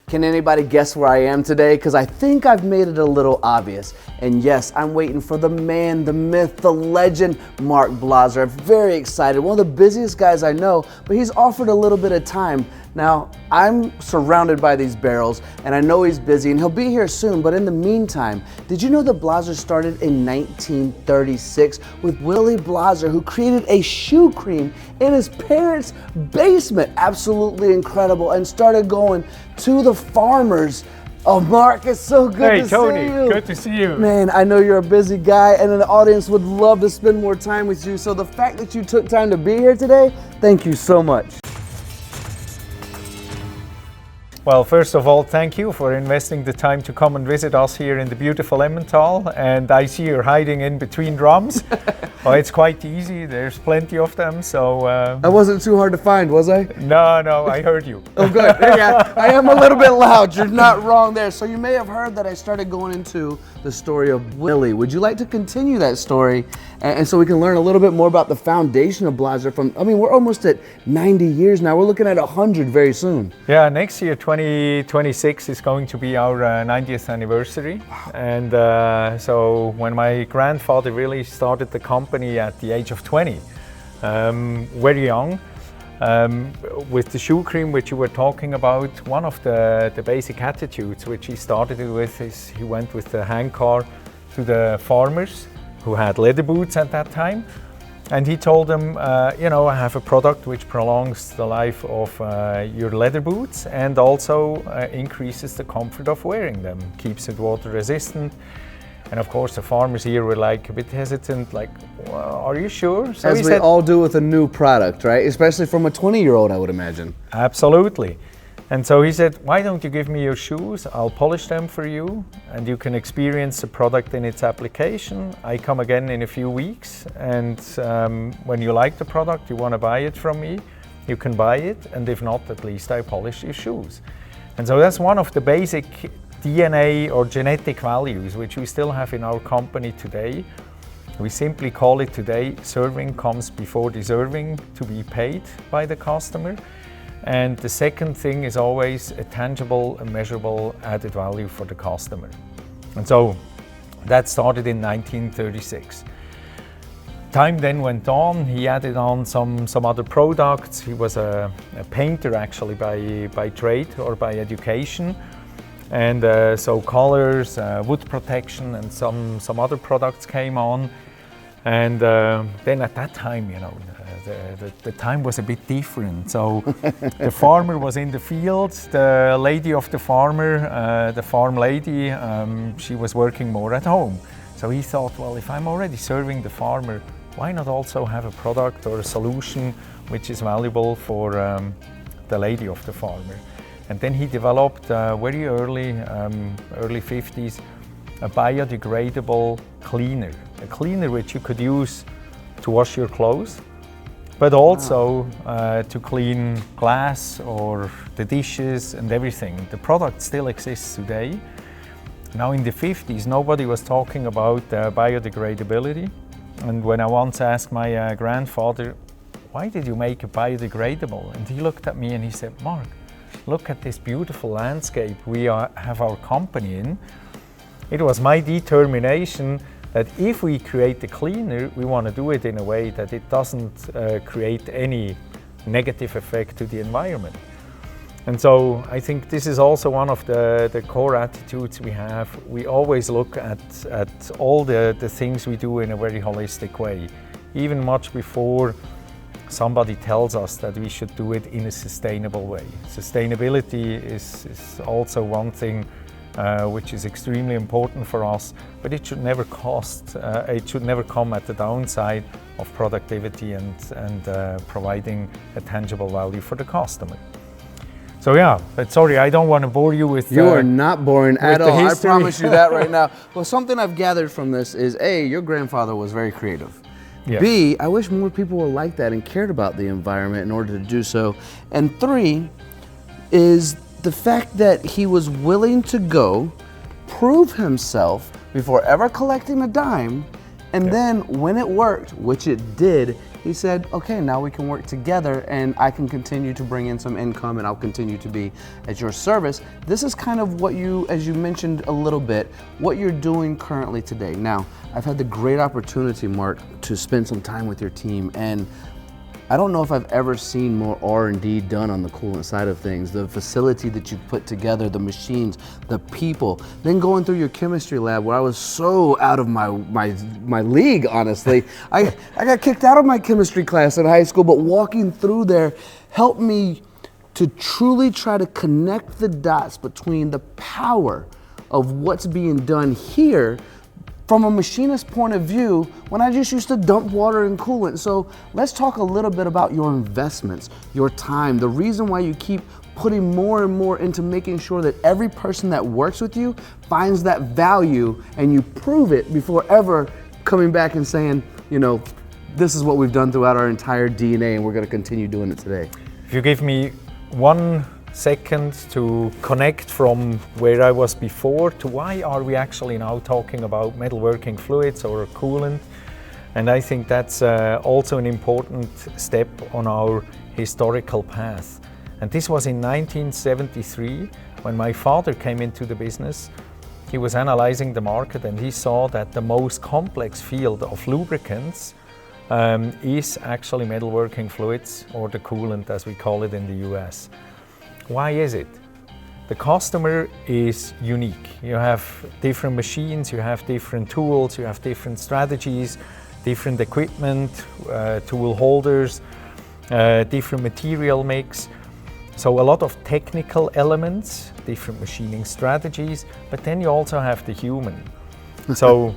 Can anybody guess where I am today? Because I think I've made it a little obvious. And yes, I'm waiting for the man, the myth, the legend, Marc Blaser. I'm very excited. One of the busiest guys I know, but he's offered a little bit of time. Now, I'm surrounded by these barrels, and I know he's busy, and he'll be here soon, but in the meantime, did you know that Blaser started in 1936 with Willie Blaser, who created a shoe cream in his parents' basement? Absolutely incredible, and started going to the farmers. Oh, Marc, it's so good to see you. Hey, Tony, good to see you. Man, I know you're a busy guy, and the audience would love to spend more time with you, so the fact that you took time to be here today, thank you so much. Well, first of all, thank you for investing the time to come and visit us here in the beautiful Emmental. And I see you're hiding in between drums. Oh, it's quite easy. There's plenty of them. So I wasn't too hard to find, was I? No, I heard you. Oh, good. Yeah, I am a little bit loud. You're not wrong there. So you may have heard that I started going into the story of Willie. Would you like to continue that story? And so we can learn a little bit more about the foundation of Blaser from, I mean, we're almost at 90 years now. We're looking at 100 very soon. Yeah, next year, 2026 is going to be our 90th anniversary. Wow. And so when my grandfather really started the company at the age of 20, very young, with the shoe cream which you were talking about, one of the basic attitudes which he started with is he went with the handcar to the farmers who had leather boots at that time, and he told them, you know, I have a product which prolongs the life of your leather boots and also increases the comfort of wearing them, keeps it water resistant. And of course the farmers here were like a bit hesitant, like, well, are you sure? So as we all do with a new product, right? Especially from a 20-year-old, I would imagine. Absolutely. And so he said, why don't you give me your shoes? I'll polish them for you and you can experience the product in its application. I come again in a few weeks, and when you like the product, you want to buy it from me, you can buy it, and if not, at least I polish your shoes. And so that's one of the basic DNA or genetic values which we still have in our company today. We simply call it today, serving comes before deserving to be paid by the customer. And the second thing is always a tangible and measurable added value for the customer. And so that started in 1936. Time then went on, he added on some other products. He was a painter actually by trade or by education. And so colors, wood protection and some other products came on. And then at that time, you know, the time was a bit different. So the farmer was in the field, the lady of the farmer, the farm lady, she was working more at home. So he thought, well, if I'm already serving the farmer, why not also have a product or a solution which is valuable for the lady of the farmer? And then he developed very early 50s, a biodegradable cleaner. A cleaner which you could use to wash your clothes, but also to clean glass or the dishes and everything. The product still exists today. Now in the 50s, nobody was talking about biodegradability. And when I once asked my grandfather, why did you make it biodegradable? And he looked at me and he said, Marc, look at this beautiful landscape we have our company in. It was my determination that if we create the cleaner, we want to do it in a way that it doesn't create any negative effect to the environment. And so I think this is also one of the core attitudes we have. We always look at all the things we do in a very holistic way, even much before somebody tells us that we should do it in a sustainable way. Sustainability is also one thing which is extremely important for us, but it should never it should never come at the downside of productivity and providing a tangible value for the customer. So yeah, but sorry, I don't want to bore you with You are not boring at all, I promise you that right now. Well, something I've gathered from this is A, your grandfather was very creative. Yeah. B, I wish more people were like that and cared about the environment in order to do so. And 3 is the fact that he was willing to go prove himself before ever collecting a dime, and then when it worked, which it did, he said, okay, now we can work together and I can continue to bring in some income and I'll continue to be at your service. This is kind of what you, as you mentioned a little bit, what you're doing currently today. Now, I've had the great opportunity, Marc, to spend some time with your team, and I don't know if I've ever seen more R&D done on the coolant side of things. The facility that you put together, the machines, the people. Then going through your chemistry lab where I was so out of my league, honestly. I got kicked out of my chemistry class in high school, but walking through there helped me to truly try to connect the dots between the power of what's being done here from a machinist point of view, when I just used to dump water in coolant. So let's talk a little bit about your investments, your time, the reason why you keep putting more and more into making sure that every person that works with you finds that value, and you prove it before ever coming back and saying, you know, this is what we've done throughout our entire DNA and we're gonna continue doing it today. If you give me 1 second to connect from where I was before to why are we actually now talking about metalworking fluids or coolant, and I think that's also an important step on our historical path. And this was in 1973 when my father came into the business. He was analyzing the market and he saw that the most complex field of lubricants is actually metalworking fluids, or the coolant as we call it in the US. Why is it? The customer is unique. You have different machines, you have different tools, you have different strategies, different equipment, tool holders, different material mix. So a lot of technical elements, different machining strategies, but then you also have the human. So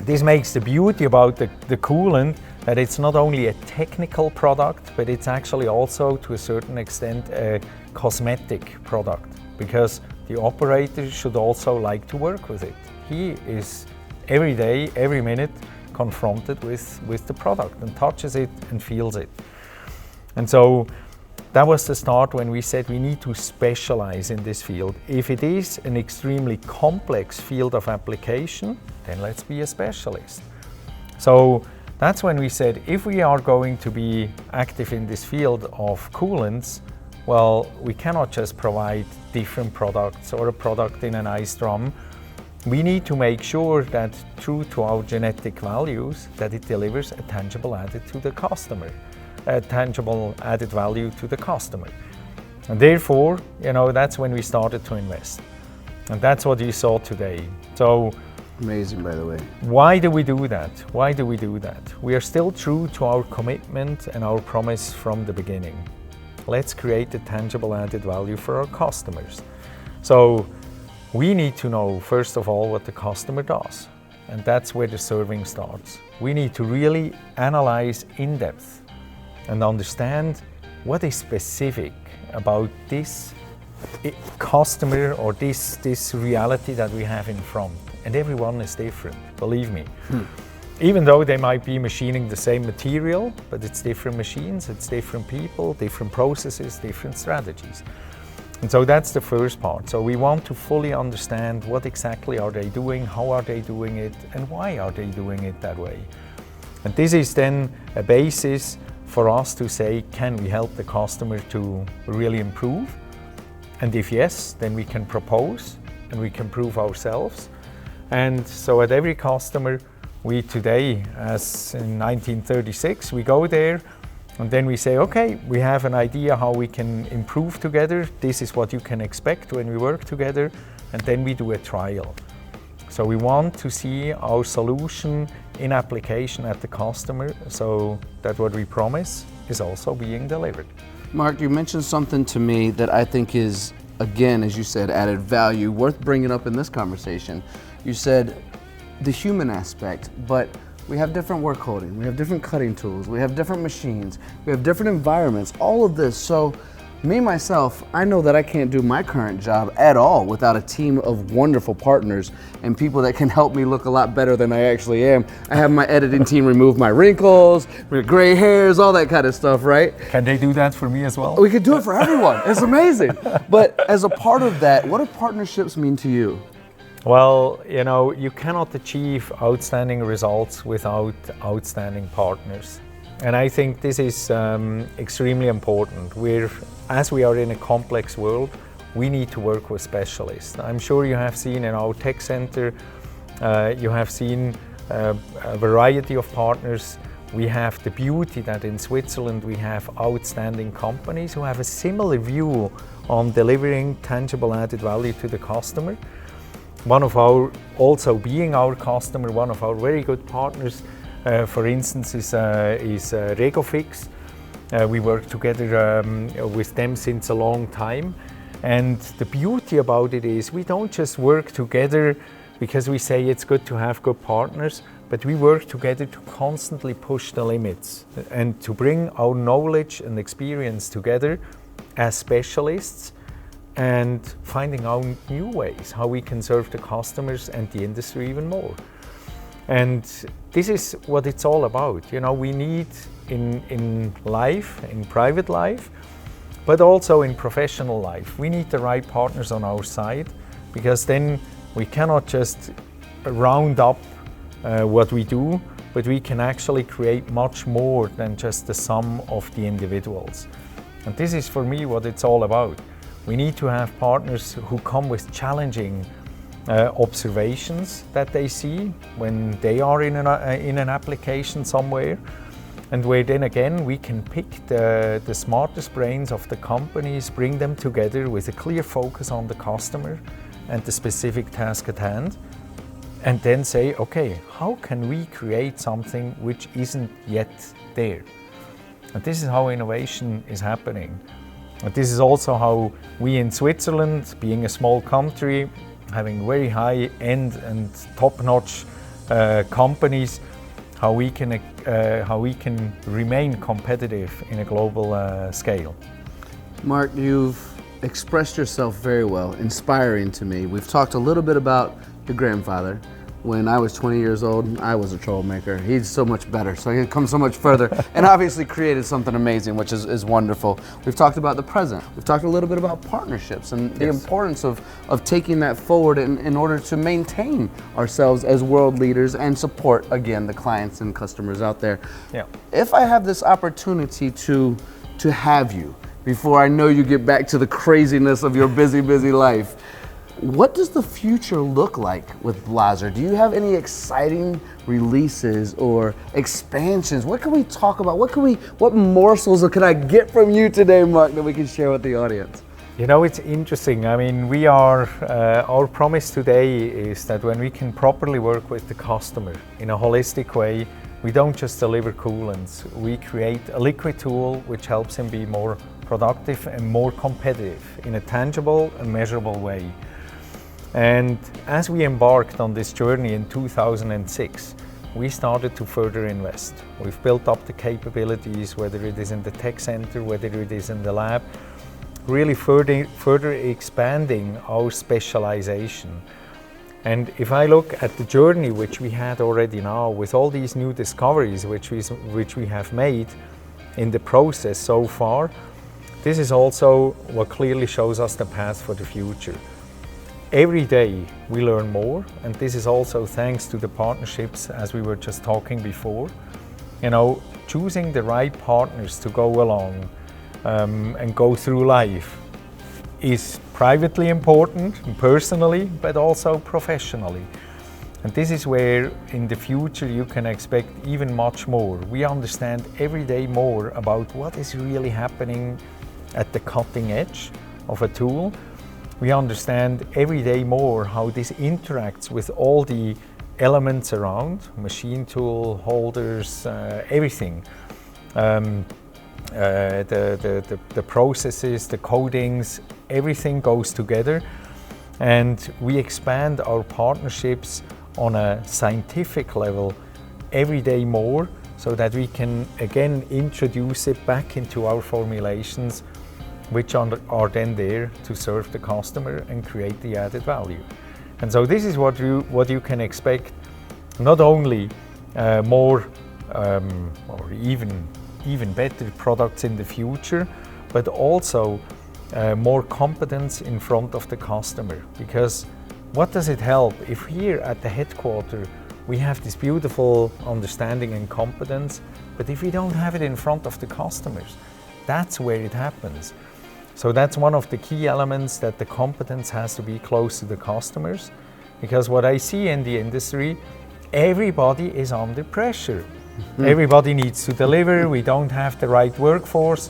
this makes the beauty about the coolant, that it's not only a technical product, but it's actually also to a certain extent a cosmetic product, because the operator should also like to work with it. He is every day, every minute confronted with the product and touches it and feels it. And so that was the start when we said we need to specialize in this field. If it is an extremely complex field of application, then let's be a specialist. So that's when we said, if we are going to be active in this field of coolants, well, we cannot just provide different products or a product in an ice drum. We need to make sure that, true to our genetic values, that it delivers a tangible added to the customer, a tangible added value to the customer. And therefore, you know, that's when we started to invest. And that's what you saw today. So, amazing, by the way. Why do we do that? Why do we do that? We are still true to our commitment and our promise from the beginning. Let's create a tangible added value for our customers. So we need to know, first of all, what the customer does. And that's where the serving starts. We need to really analyze in depth and understand what is specific about this customer or this reality that we have in front. And everyone is different, believe me. Even though they might be machining the same material, but it's different machines, it's different people, different processes, different strategies. And so that's the first part. So we want to fully understand what exactly are they doing, how are they doing it, and why are they doing it that way. And this is then a basis for us to say, can we help the customer to really improve? And if yes, then we can propose and we can prove ourselves. And so at every customer, we today, as in 1936, we go there and then we say, okay, we have an idea how we can improve together. This is what you can expect when we work together. And then we do a trial. So we want to see our solution in application at the customer, so that what we promise is also being delivered. Marc, you mentioned something to me that I think is, again, as you said, added value, worth bringing up in this conversation. You said the human aspect, but we have different work holding, we have different cutting tools, we have different machines, we have different environments, all of this. So me, myself, I know that I can't do my current job at all without a team of wonderful partners and people that can help me look a lot better than I actually am. I have my editing team remove my wrinkles, gray hairs, all that kind of stuff, right? Can they do that for me as well? We could do it for everyone. It's amazing. But as a part of that, what do partnerships mean to you? Well, you know, you cannot achieve outstanding results without outstanding partners. And I think this is extremely important. As we are in a complex world, we need to work with specialists. I'm sure you have seen in our tech center, you have seen a variety of partners. We have the beauty that in Switzerland we have outstanding companies who have a similar view on delivering tangible added value to the customer. Also being our customer, one of our very good partners, for instance, is Regofix. We work together with them since a long time. And the beauty about it is we don't just work together because we say it's good to have good partners, but we work together to constantly push the limits and to bring our knowledge and experience together as specialists and finding out new ways how we can serve the customers and the industry even more. And this is what it's all about. You know, we need in life, in private life, but also in professional life, we need the right partners on our side, because then we cannot just round up what we do, but we can actually create much more than just the sum of the individuals. And this is for me what it's all about. We need to have partners who come with challenging observations that they see when they are in an application somewhere, and where then again we can pick the smartest brains of the companies, bring them together with a clear focus on the customer and the specific task at hand, and then say, okay, how can we create something which isn't yet there? And this is how innovation is happening. And this is also how we in Switzerland, being a small country, having very high-end and top-notch companies, how we can remain competitive in a global scale. Marc, you've expressed yourself very well, inspiring to me. We've talked a little bit about your grandfather. When I was 20 years old, I was a troublemaker. He's so much better, so he's come so much further and obviously created something amazing, which is wonderful. We've talked about the present. We've talked a little bit about partnerships and the importance of taking that forward in order to maintain ourselves as world leaders and support, again, the clients and customers out there. Yeah. If I have this opportunity to have you, before I know you get back to the craziness of your busy life, what does the future look like with Blaser? Do you have any exciting releases or expansions? What can we talk about? What morsels can I get from you today, Marc, that we can share with the audience? You know, it's interesting. I mean, our promise today is that when we can properly work with the customer in a holistic way, we don't just deliver coolants. We create a liquid tool which helps him be more productive and more competitive in a tangible and measurable way. And as we embarked on this journey in 2006, we started to further invest. We've built up the capabilities, whether it is in the tech center, whether it is in the lab, really further expanding our specialization. And if I look at the journey which we had already now, with all these new discoveries which we have made in the process so far, this is also what clearly shows us the path for the future. Every day we learn more, and this is also thanks to the partnerships, as we were just talking before. You know, choosing the right partners to go along and go through life is privately important, personally, but also professionally. And this is where in the future you can expect even much more. We understand every day more about what is really happening at the cutting edge of a tool. We understand every day more how this interacts with all the elements around, machine tool, holders, everything. The processes, the codings, everything goes together. And we expand our partnerships on a scientific level every day more, so that we can again introduce it back into our formulations, which are then there to serve the customer and create the added value. And so this is what you can expect, not only more or even better products in the future, but also more competence in front of the customer. Because what does it help if here at the headquarters we have this beautiful understanding and competence, but if we don't have it in front of the customers, that's where it happens. So that's one of the key elements, that the competence has to be close to the customers, because what I see in the industry, everybody is under pressure. Everybody needs to deliver. We don't have the right workforce.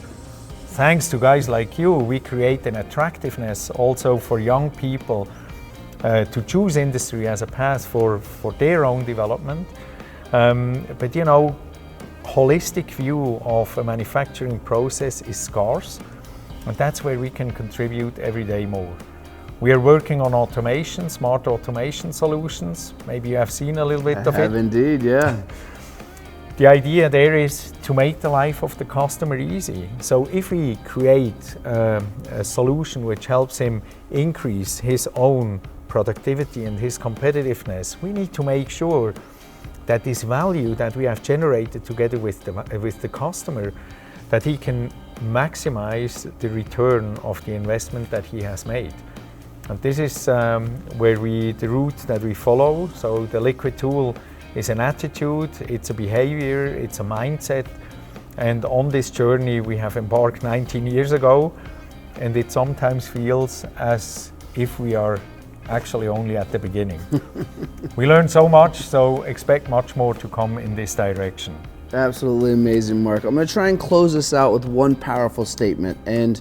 Thanks to guys like you, we create an attractiveness also for young people to choose industry as a path for their own development. But you know, holistic view of a manufacturing process is scarce, and that's where we can contribute every day more. We are working on automation, smart automation solutions. Maybe you have seen a little bit of it. I have indeed, yeah. The idea there is to make the life of the customer easy. So if we create a solution which helps him increase his own productivity and his competitiveness, we need to make sure that this value that we have generated together with the customer, that he can maximize the return of the investment that he has made. And this is where the route that we follow. So the liquid tool is an attitude, it's a behavior, it's a mindset. And on this journey we have embarked 19 years ago, and it sometimes feels as if we are actually only at the beginning. We learned so much, so expect much more to come in this direction. Absolutely amazing, Marc. I'm going to try and close this out with one powerful statement. And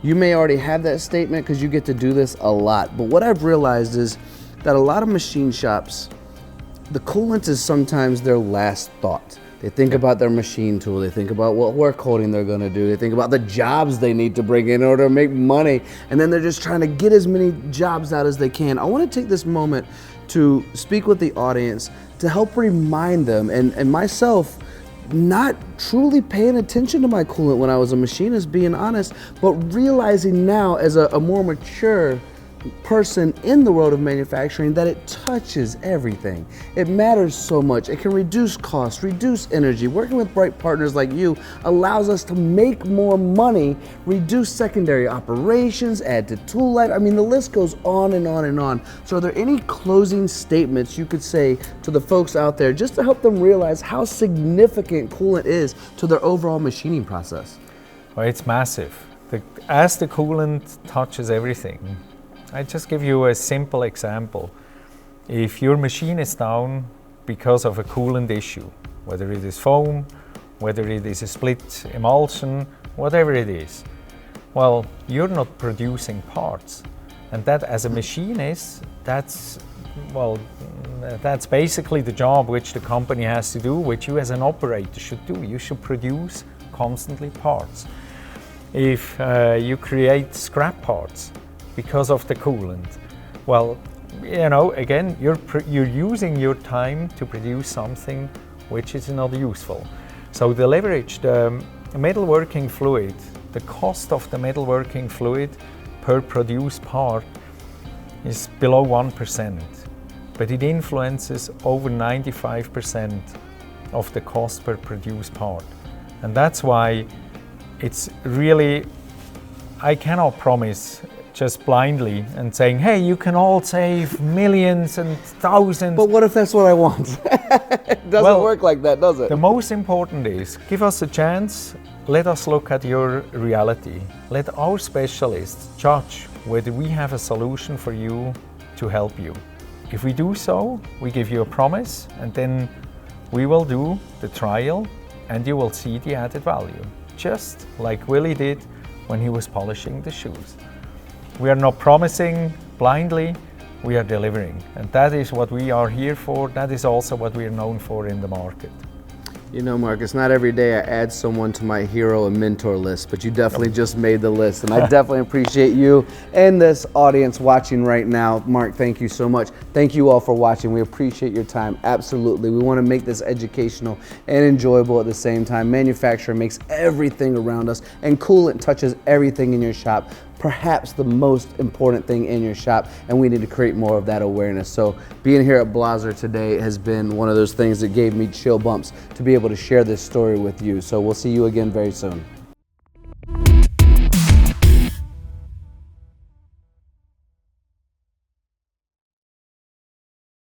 you may already have that statement because you get to do this a lot. But what I've realized is that a lot of machine shops, the coolant is sometimes their last thought. They think about their machine tool, they think about what work holding they're gonna do, they think about the jobs they need to bring in order to make money, and then they're just trying to get as many jobs out as they can. I wanna take this moment to speak with the audience to help remind them, and myself, not truly paying attention to my coolant when I was a machinist, being honest, but realizing now as a more mature person in the world of manufacturing that it touches everything. It matters so much. It can reduce costs, reduce energy. Working with bright partners like you allows us to make more money, reduce secondary operations, add to tool life. I mean, the list goes on and on and on. So are there any closing statements you could say to the folks out there just to help them realize how significant coolant is to their overall machining process? Well, it's massive. As the coolant touches everything. I just give you a simple example. If your machine is down because of a coolant issue, whether it is foam, whether it is a split emulsion, whatever it is, well, you're not producing parts. And that, as a machinist, that's basically the job which the company has to do, which you as an operator should do. You should produce constantly parts. If you create scrap parts because of the coolant, well, you know, again, you're using your time to produce something which is not useful. So the leverage, the metalworking fluid, the cost of the metalworking fluid per produced part is below 1%, but it influences over 95% of the cost per produced part. And that's why it's really, I cannot promise just blindly and saying, hey, you can all save millions and thousands. But what if that's what I want? It doesn't work like that, does it? The most important is, give us a chance, let us look at your reality. Let our specialists judge whether we have a solution for you to help you. If we do so, we give you a promise, and then we will do the trial and you will see the added value, just like Willie did when he was polishing the shoes. We are not promising blindly, we are delivering. And that is what we are here for. That is also what we are known for in the market. You know, Marc, it's not every day I add someone to my hero and mentor list, but you definitely just made the list. And I definitely appreciate you and this audience watching right now. Marc, thank you so much. Thank you all for watching. We appreciate your time. Absolutely. We want to make this educational and enjoyable at the same time. Manufacturing makes everything around us, and coolant touches everything in your shop. Perhaps the most important thing in your shop, and we need to create more of that awareness. So being here at Blaser today has been one of those things that gave me chill bumps to be able to share this story with you. So we'll see you again very soon.